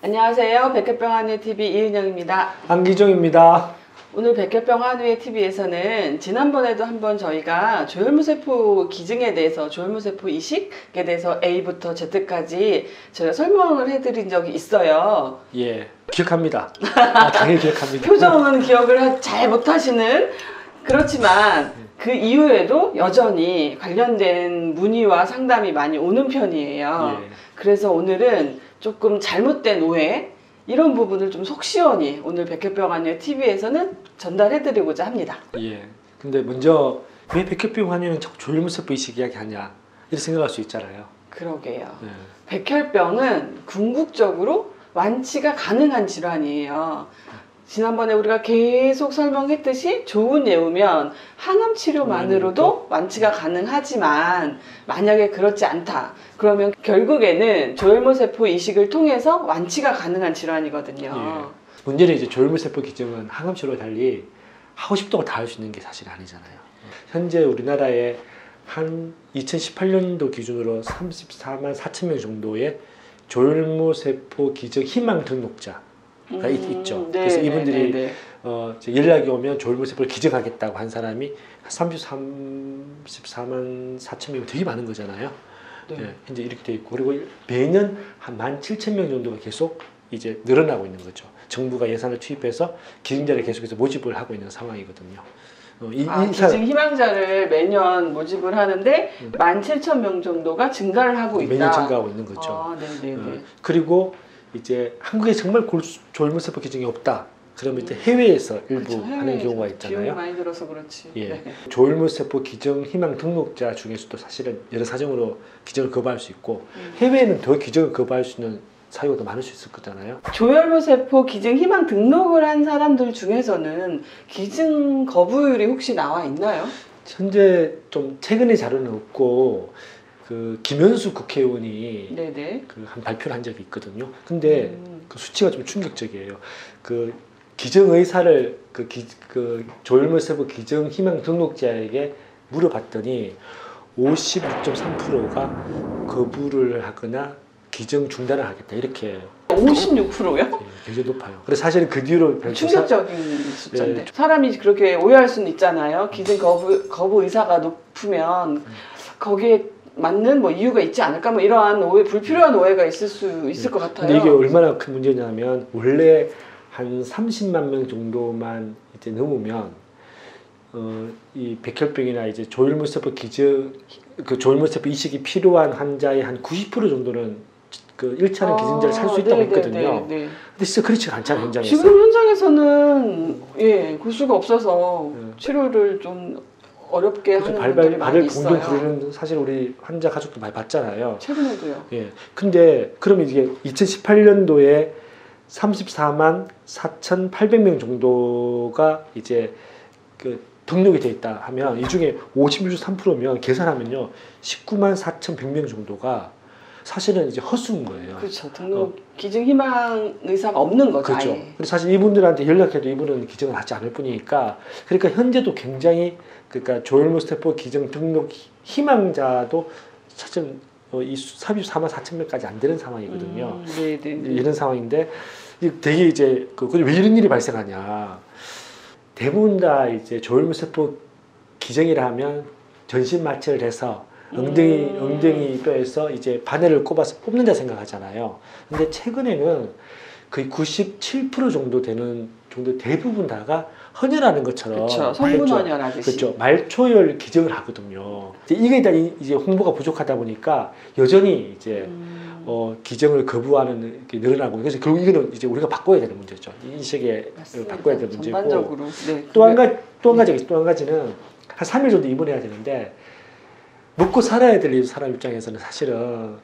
안녕하세요. 백혈병 한우의 TV 이은영입니다. 안기종입니다. 오늘 백혈병 한우의 TV에서는 지난번에도 한번 저희가 조혈무세포 기증에 대해서 조혈무세포 이식에 대해서 A부터 Z까지 저희가 설명을 해드린 적이 있어요. 예, 기억합니다. 당연히 기억합니다. 표정은 기억을 잘 못하시는, 그렇지만 그 이후에도 여전히 관련된 문의와 상담이 많이 오는 편이에요. 예. 그래서 오늘은 조금 잘못된 오해, 이런 부분을 좀 속 시원히 오늘 백혈병 한우의 TV에서는 전달해드리고자 합니다. 예. 근데 먼저 왜 백혈병 한우는 자꾸 조혈무세포 이식 이야기하냐 이렇게 생각할 수 있잖아요. 그러게요. 예. 백혈병은 궁극적으로 완치가 가능한 질환이에요. 지난번에 우리가 계속 설명했듯이 좋은 예우면 항암 치료만으로도 완치가 가능하지만, 만약에 그렇지 않다 그러면 결국에는 조혈무세포 이식을 통해서 완치가 가능한 질환이거든요. 예. 문제는 이제 조혈무세포 기증은 항암 치료와 달리 하고 싶다고 다 할 수 있는 게 사실 아니잖아요. 현재 우리나라에 한 2018년도 기준으로 34만 4천 명 정도의 조혈무세포 기증 희망 등록자 가 있죠. 네, 그래서 이분들이 네. 이제 연락이 오면 조혈무세포를 기증하겠다고 한 사람이 34만 4천 명이 되게 많은 거잖아요. 네. 예, 현재 이렇게 돼 있고, 그리고 매년 한 17,000명 정도가 계속 이제 늘어나고 있는 거죠. 정부가 예산을 투입해서 기증자를 계속해서 모집을 하고 있는 상황이거든요. 기증 희망자를 매년 모집을 하는데 17,000명 정도가 증가를 하고 있다. 매년 증가하고 있는 거죠. 그리고 이제 한국에 정말 조혈무세포 기증이 없다. 그러면 이제 해외에서 일부 그렇죠, 하는 경우가 있잖아요. 비용이 많이 들어서 그렇지. 예. 네. 조혈무세포 기증 희망 등록자 중에서도 사실은 여러 사정으로 기증을 거부할 수 있고, 해외에는 더 기증을 거부할 수 있는 사유가 더 많을 수 있을 거잖아요. 조혈무세포 기증 희망 등록을 한 사람들 중에서는 기증 거부율이 혹시 나와 있나요? 현재 좀 최근의 자료는 없고, 그 김현수 국회의원이 네네. 그 한 발표를 한 적이 있거든요. 근데 그 수치가 좀 충격적이에요. 그 기증 의사를 그 조혈무세포 기증 희망 등록자에게 물어봤더니 56.3%가 거부를 하거나 기증 중단을 하겠다, 이렇게. 56%요? 예, 굉장히 높아요. 그래서 사실은 그 뒤로 충격적인 숫자인데. 예. 사람이 그렇게 오해할 수는 있잖아요. 기증 거부 의사가 높으면 거기에 맞는 뭐 이유가 있지 않을까, 뭐 이러한 오해, 불필요한 오해가 있을 수 있을 것 같아요. 근데 이게 얼마나 큰 문제냐면, 원래 한 30만 명 정도만 이제 넘으면 이 백혈병이나 이제 조혈무세포 기증, 그 조혈무세포 이식이 필요한 환자의 한 90% 정도는 그 일차는 기증자를 살 수 있다고 했거든요. 근데 진짜 그렇지 않잖아요, 현장에서. 지금 현장에서는 고수가 없어서 치료를 좀 어렵게 하는 분들이 많이 있어요. 발을 동동 구르는, 사실 우리 환자 가족도 많이 봤잖아요. 최근에도요. 예. 근데 그러면 이게 2018년도에 34만 4,800명 정도가 이제 그 등록이 돼 있다 하면, 이 중에 56.3%면 계산하면요 19만 4,100명 정도가 사실은 이제 헛수인 거예요. 그렇죠. 등록 기증 희망 의사가 없는 거죠. 그렇죠. 아예. 그래서 사실 이분들한테 연락해도 이분은 기증을 하지 않을 뿐이니까, 그러니까 현재도 굉장히, 그러니까 조혈무세포 기증 등록 희망자도 사실 이 34만 4천 명까지 안 되는 상황이거든요. 이런 상황인데, 되게 이제 왜 이런 일이 발생하냐. 대부분 다 이제 조혈무세포 기증이라 하면 전신 마취를 해서 엉덩이 뼈에서 이제 바늘을 꼽아서 뽑는다 생각하잖아요. 근데 최근에는 거의 97% 정도 되는 정도 대부분 다가 헌혈하는 것처럼, 그렇죠. 성분 헌혈하듯이. 그렇죠. 말초혈 기증을 하거든요. 이게 다 이제 홍보가 부족하다 보니까 여전히 이제 기증을 거부하는 게 늘어나고, 그래서 결국 이거는 이제 우리가 바꿔야 되는 문제죠. 인식에 바꿔야 되는 문제고. 전반적으로. 네. 또 한 가지는 한 3일 정도 입원해야 되는데, 먹고 살아야 될 사람 입장에서는 사실은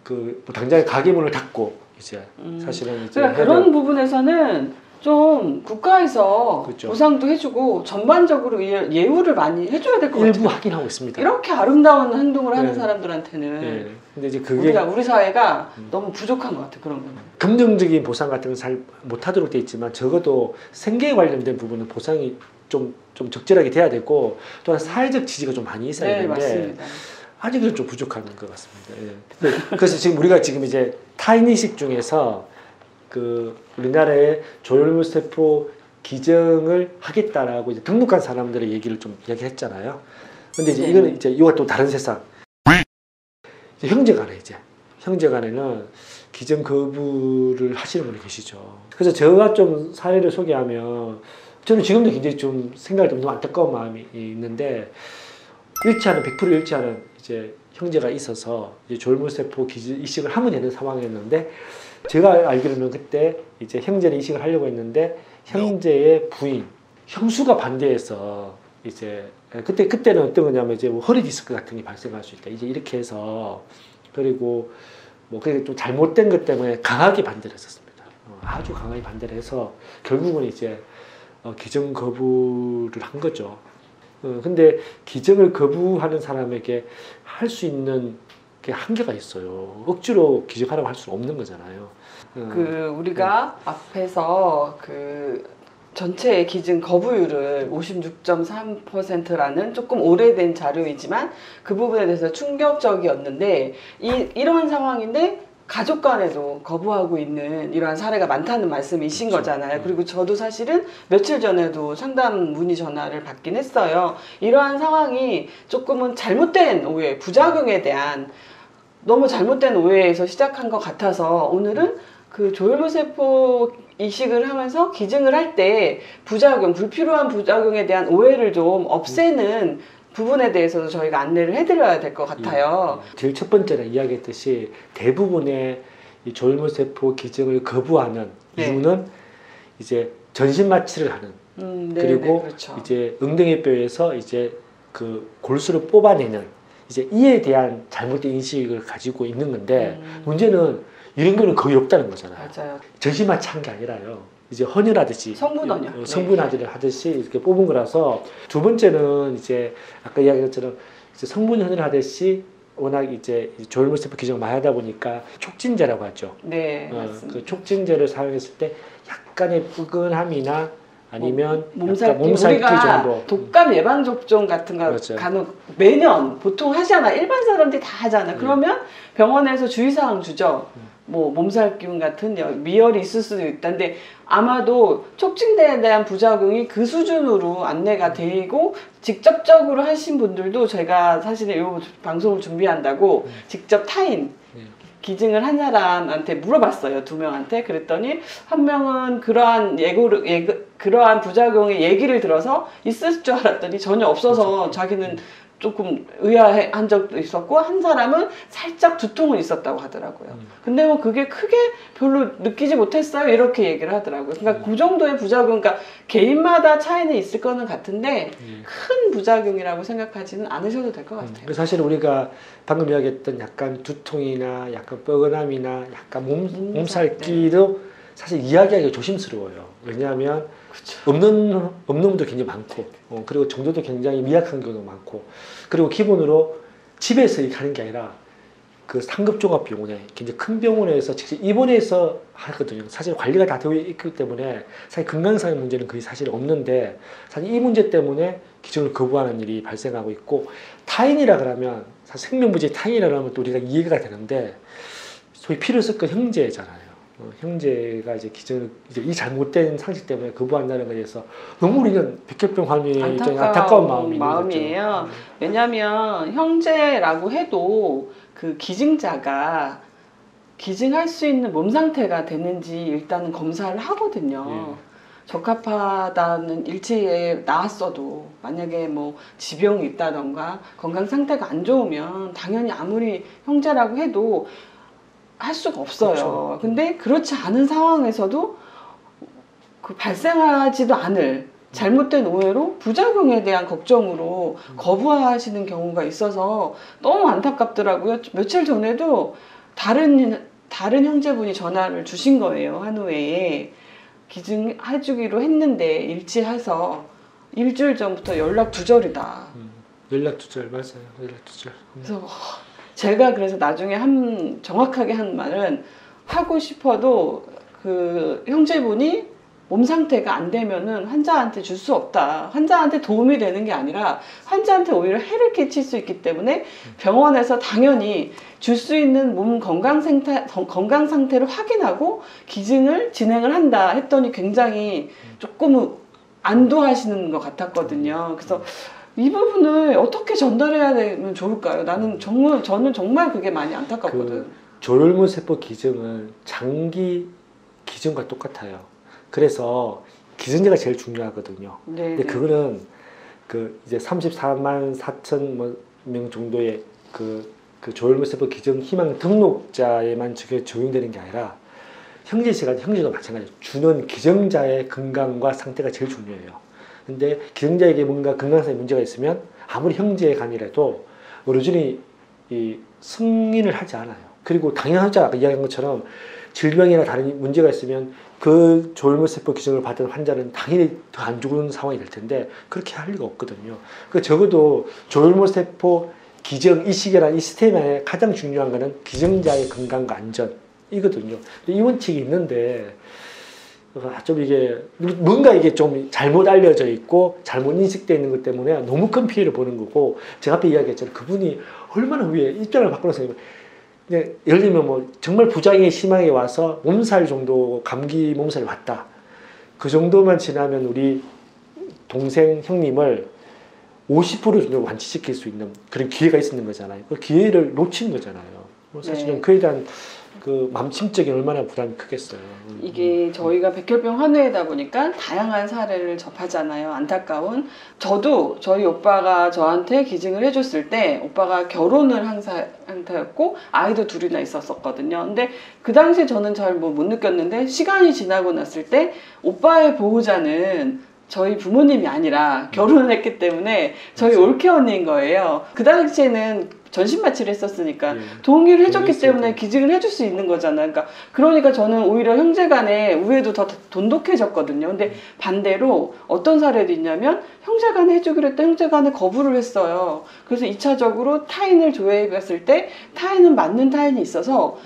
뭐 당장 가게 문을 닫고 이제 사실은 이제 그러니까 그런 부분에서는 좀 국가에서 그렇죠. 보상도 해주고 전반적으로 예우를 많이 해줘야 될 것 같아요. 일부 하긴 하고 있습니다. 이렇게 아름다운 행동을 하는 사람들한테는. 네. 근데 이제 그게 우리 사회가 너무 부족한 것 같아요. 그런 거는. 긍정적인 보상 같은 건 잘 못하도록 돼 있지만, 적어도 생계에 관련된 부분은 보상이 좀 적절하게 돼야 되고, 또한 사회적 지지가 좀 많이 있어야 되는데, 맞습니다. 아직은 좀 부족한 것 같습니다. 예. 그래서 지금 우리가 지금 이제 타인의식 중에서 그 우리나라의 조혈모세포 기증을 하겠다라고 이제 등록한 사람들의 얘기를 좀 이야기했잖아요. 근데 이제 이거는 이제 이와 또 다른 세상. 이제 형제간에는 기증 거부를 하시는 분이 계시죠. 그래서 제가 좀 사례를 소개하면 저는 지금도 굉장히 좀 생각할 때 좀 안타까운 마음이 있는데 100% 일치하는 이제 형제가 있어서 이제 조혈모세포 이식을 하면 되는 상황이었는데 제가 알기로는 그때 이제 형제를 이식을 하려고 했는데 형제의 부인, 형수가 반대해서 이제 그때는 어떤 거냐면 이제 뭐 허리 디스크 같은 게 발생할 수 있다. 이제 이렇게 해서 그리고 뭐 그게 좀 잘못된 것 때문에 강하게 반대를 했었습니다. 아주 강하게 반대를 해서 결국은 이제 기증 거부를 한 거죠. 근데 기증을 거부하는 사람에게 할 수 있는 게 한계가 있어요. 억지로 기증하라고 할 수는 없는 거잖아요. 그 우리가 앞에서 그 전체의 기증 거부율을 56.3%라는 조금 오래된 자료이지만 그 부분에 대해서 충격적이었는데 이러한 상황인데 가족 간에도 거부하고 있는 이러한 사례가 많다는 말씀이신 그렇죠. 거잖아요. 그리고 저도 사실은 며칠 전에도 상담 문의 전화를 받긴 했어요. 이러한 상황이 조금은 잘못된 오해, 부작용에 대한 너무 잘못된 오해에서 시작한 것 같아서 오늘은 그 조혈모세포 이식을 하면서 기증을 할 때 부작용, 불필요한 부작용에 대한 오해를 좀 없애는 부분에 대해서도 저희가 안내를 해드려야 될 것 같아요. 제일 첫 번째는 이야기했듯이 대부분의 이 조혈모세포 기증을 거부하는 이유는 이제 전신 마취를 하는 그리고 그렇죠. 이제 엉덩이뼈에서 이제 그 골수를 뽑아내는 이제 이에 대한 잘못된 인식을 가지고 있는 건데 문제는 이런 거는 거의 없다는 거잖아요. 맞아요. 전신 마취한 게 아니라요. 이제 헌혈하듯이 성분헌혈. 성분화제를 하듯이 이렇게 뽑은 거라서 두 번째는 이제 아까 이야기한 것처럼 이제 성분 헌혈하듯이 워낙 이제 조혈모세포 기증을 많이 하다 보니까 촉진제라고 하죠. 네, 맞습니다. 그 촉진제를 사용했을 때 약간의 뻐근함이나 아니면 몸살기, 몸살기 우리가 정도. 독감 예방 접종 같은 거 맞아요. 간혹 매년 보통 하잖아. 일반 사람들이 다 하잖아. 그러면 병원에서 주의사항 주죠. 뭐 몸살 기운 같은 미열이 있을 수도 있다는데 아마도 촉진제에 대한 부작용이 그 수준으로 안내가 되고 직접적으로 하신 분들도 제가 사실은 이 방송을 준비한다고 직접 타인 기증을 한 사람한테 물어봤어요. 2명한테. 그랬더니 한 명은 그러한 그러한 부작용의 얘기를 들어서 있을 줄 알았더니 전혀 없어서 자기는 조금 의아한 적도 있었고 한 사람은 살짝 두통은 있었다고 하더라고요. 근데 뭐 그게 크게 별로 느끼지 못했어요. 이렇게 얘기를 하더라고요. 그러니까 그 정도의 부작용, 그러니까 개인마다 차이는 있을 거는 같은데 큰 부작용이라고 생각하지는 않으셔도 될 것 같아요. 사실 우리가 방금 이야기했던 약간 두통이나 약간 뻐근함이나 약간 몸살기도 사실 이야기하기가 조심스러워요. 왜냐하면 없는 분도 굉장히 많고 그리고 정도도 굉장히 미약한 경우도 많고 그리고 기본으로 집에서 이렇게 하는 게 아니라 그 상급종합병원에 굉장히 큰 병원에서 직접 입원해서 하거든요. 사실 관리가 다 되어 있기 때문에 사실 건강상의 문제는 거의 사실 없는데 사실 이 문제 때문에 기증을 거부하는 일이 발생하고 있고 타인이라 그러면 사실 생명부지 타인이라 그러면 또 우리가 이해가 되는데 소위 피를 섞은 형제잖아요. 형제가 이제 기증을 이제 이 잘못된 상식 때문에 거부한다는 것에 대해서 너무 우리는 백혈병 환우의 입장에 안타까운 마음이에요. 왜냐하면 형제라고 해도 그 기증자가 기증할 수 있는 몸 상태가 되는지 일단은 검사를 하거든요. 적합하다는 일치에 나왔어도 만약에 뭐 지병이 있다던가 건강 상태가 안 좋으면 당연히 아무리 형제라고 해도 할 수가 없어요. 그렇죠. 근데 그렇지 않은 상황에서도 그 발생하지도 않을 잘못된 오해로 부작용에 대한 걱정으로 거부하시는 경우가 있어서 너무 안타깝더라고요. 며칠 전에도 다른 형제분이 전화를 주신 거예요. 한우회에 기증해주기로 했는데 일치해서 일주일 전부터 연락 두절이다. 연락 두절 맞아요. 연락 두절. 그래서 제가 그래서 나중에 정확하게 한 말은 하고 싶어도 그 형제분이 몸 상태가 안 되면은 환자한테 줄 수 없다. 환자한테 도움이 되는 게 아니라 환자한테 오히려 해를 끼칠 수 있기 때문에 병원에서 당연히 줄 수 있는 몸 건강 상태를 확인하고 기증을 진행을 한다 했더니 굉장히 조금 안도하시는 것 같았거든요. 그래서 이 부분을 어떻게 전달해야 되면 좋을까요? 저는 정말 그게 많이 안타깝거든. 조혈모세포 기증은 장기 기증과 똑같아요. 그래서 기증자가 제일 중요하거든요. 네, 근데 그거는 이제 34만 4천 명 정도의 그 조혈모세포 기증 희망 등록자에만 적용되는 게 아니라 형제도 마찬가지예요. 주는 기증자의 건강과 상태가 제일 중요해요. 근데 기증자에게 뭔가 건강상의 문제가 있으면 아무리 형제의 간이라도 어르신이 승인을 하지 않아요. 그리고 당연하죠. 아까 이야기한 것처럼 질병이나 다른 문제가 있으면 그 조혈모세포 기증을 받은 환자는 당연히 더 안 좋은 상황이 될 텐데 그렇게 할 리가 없거든요. 적어도 조혈모세포 기증 이 시기라는 이 시스템에 가장 중요한 거는 기증자의 건강과 안전이거든요. 이 원칙이 있는데 좀 이게 뭔가 이게 좀 잘못 알려져 있고 잘못 인식되어 있는 것 때문에 너무 큰 피해를 보는 거고, 제가 앞에 이야기했잖아요. 그분이 얼마나 후에 입장을 바꾸어서 예를 들면 뭐 정말 부작용이 심하게 와서 몸살 정도 감기 몸살이 왔다. 그 정도만 지나면 우리 동생 형님을 50% 정도 완치시킬 수 있는 그런 기회가 있었는 거잖아요. 그 기회를 놓친 거잖아요. 사실은 네. 그에 대한 그 마음심적인 얼마나 부담이 크겠어요. 이게 저희가 백혈병 환우이다 보니까 다양한 사례를 접하잖아요. 안타까운. 저도 저희 오빠가 저한테 기증을 해줬을 때 오빠가 결혼을 한 상태였고 아이도 둘이나 있었거든요. 근데 그 당시에 저는 잘 못 느꼈는데 시간이 지나고 났을 때 오빠의 보호자는 저희 부모님이 아니라 결혼을 했기 때문에 저희 그렇죠. 올케 언니인 거예요. 그 당시에는 전신 마취를 했었으니까 예. 동의를 해줬기 동의했어요. 때문에 기증을 해줄 수 있는 거잖아요. 그러니까 저는 오히려 형제간의 우애도 더 돈독해졌거든요. 근데 반대로 어떤 사례도 있냐면 형제간에 해주기로 했던 형제간에 거부를 했어요. 그래서 2차적으로 타인을 조회해봤을 때 타인은 맞는 타인이 있어서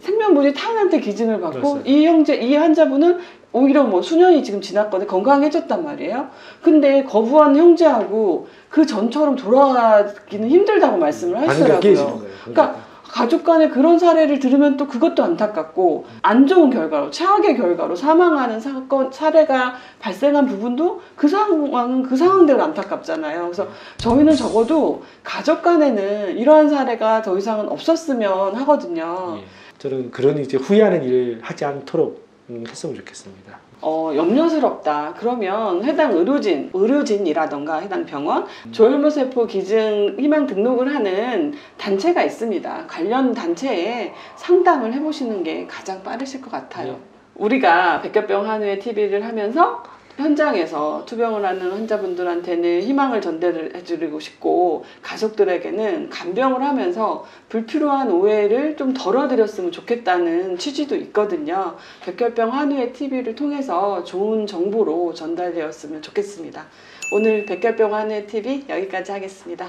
생명부지 타인한테 기증을 받고 그렇어요. 이 환자분은 오히려 뭐 수년이 지금 지났거든요. 건강해졌단 말이에요. 근데 거부한 형제하고 그 전처럼 돌아가기는 힘들다고 말씀을 하시더라고요. 그러니까 가족 간에 그런 사례를 들으면 또 그것도 안타깝고 안 좋은 결과로 최악의 결과로 사망하는 사례가 발생한 부분도 그 상황은 그 상황대로 안타깝잖아요. 그래서 저희는 적어도 가족 간에는 이러한 사례가 더 이상은 없었으면 하거든요. 예. 저는 그런 이제 후회하는 일을 하지 않도록 했으면 좋겠습니다. 염려스럽다. 그러면 해당 의료진이라던가 해당 병원 조혈모세포 기증 희망 등록을 하는 단체가 있습니다. 관련 단체에 상담을 해보시는 게 가장 빠르실 것 같아요. 네. 우리가 백혈병 한우의 TV를 하면서 현장에서 투병을 하는 환자분들한테는 희망을 전달해드리고 싶고 가족들에게는 간병을 하면서 불필요한 오해를 좀 덜어드렸으면 좋겠다는 취지도 있거든요. 백혈병 한우의 TV를 통해서 좋은 정보로 전달되었으면 좋겠습니다. 오늘 백혈병 한우의 TV 여기까지 하겠습니다.